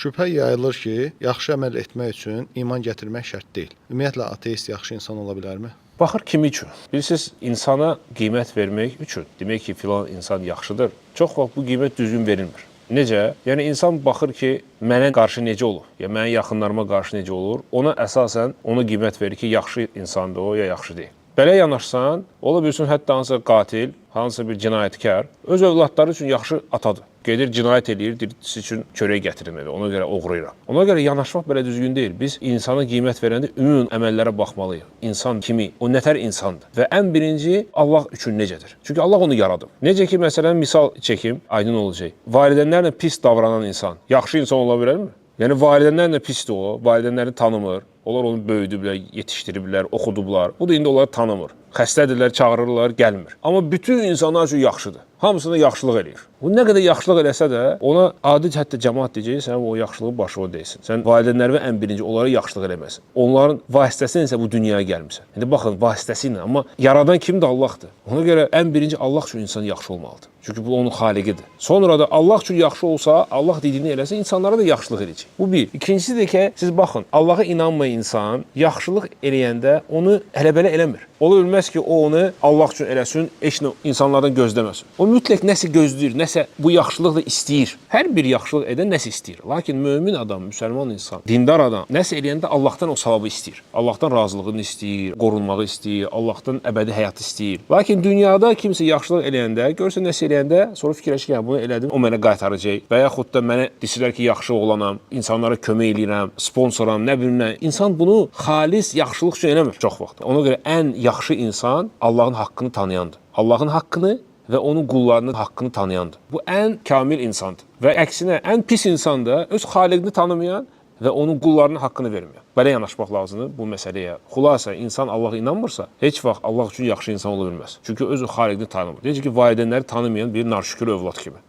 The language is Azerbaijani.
Şübhə yayılır ki, yaxşı əməl etmək üçün iman gətirmək şərt deyil. Ümumiyyətlə, ateist yaxşı insan ola bilərmi? Baxır kimi üçün. Bilirsiniz, insana qiymət vermək üçün, demək ki, filan insan yaxşıdır, çox vaxt bu qiymət düzgün verilmir. Necə? Yəni, insan baxır ki, mənə qarşı necə olur, ya mənim yaxınlarıma qarşı necə olur, ona əsasən ona qiymət verir ki, yaxşı insandır o, ya yaxşı deyil. Belə yanaşsan, ola bilsin, hətta hansısa qatil, hansısa bir cinayətkar öz övladları üçün yaxşı atadır. Gedir, cinayət eləyir, siz üçün çörək gətirin evi, ona görə oğrayıram. Ona görə yanaşmaq belə düzgün deyil. Biz insana qiymət verəndə ümumi əməllərə baxmalıyıq. İnsan kimi, o nətər insandır və ən birinci Allah üçün necədir? Çünki Allah onu yaradıb. Necə ki, məsələn, misal çəkim, aydın olacaq. Valideynlərlə pis davranan insan yaxşı insan ola bilərmi? Yəni, valideynlərlə pisdir o, valideynlərini tanımır. Onlar onu böyüdüblər, yetişdiriblər, oxudublar. Bu da indi onları tanımır. Xəstədirlər, çağırırlar, gəlmir. Amma bütün insanlar üçün yaxşıdır. Hamısına yaxşılıq eləyir. Bu nə qədər yaxşılıq eləsə də, ona adi hətta cəmaət deyəcək, sən o yaxşılığı başına deyilsin. Sən valideynlərinə ən birinci onlara yaxşılıq eləməsin. Onların vasitəsilə isə bu dünyaya gəlmirsən. İndi baxın, vasitəsi ilə, amma yaradan kimdir? Allahdır. Ona görə ən birinci Allah üçün insan yaxşı olmalıdır. Çünki bu onun xaliqidir. Sonra da Allah üçün yaxşı olsa, Allah dediyini eləsə, insanlara da yaxşılıq eləyəcək. Bu bir. İkincisi də ki, siz baxın, Allaha inanmayan insan yaxşılıq eləyəndə onu elə-belə eləmir. Ola bilməz ki, o onu Allah üçün eləsin, heç nə insanlardan gözləməsin. O mütləq nəsə gözləyir, nəsə bu yaxşılıq da istəyir. Hər bir yaxşılıq edən nəsə istəyir. Lakin mömin adam, müsəlman insan, dindar adam nəsə eləyəndə Allahdan o savabı istəyir. Allahdan razılığını istəyir, qorunmağı istəyir, Allahdan əbədi həyat istəyir. Lakin dünyada kimsə yaxşılıq eləyəndə, görürsə nəsə eləyəndə, sonra fikirləşir ki, bunu elədim, o mənə qaytaracaq və yaxud da mənə desilər ki, yaxşı oğlanam, insanlara kömək eləyirəm, sponsoram, nə bilim nə. İnsan bunu xalis yaxşılıq üçün eləmir çox vaxt. Ona görə ən yaxşı insan Allahın haqqını tanıyandır. Allahın haqqını və onun qullarının haqqını tanıyandır. Bu ən kamil insandır. Və əksinə, ən pis insan da öz xaliqini tanımayan və onun qullarının haqqını verməyən. Belə yanaşmaq lazımdır bu məsələyə. Xülasə, insan Allaha inanmırsa, heç vaxt Allah üçün yaxşı insan ola bilməz. Çünki öz xaliqini tanımır. Necə ki, valideynləri tanımayan bir narşükür övlad kimi.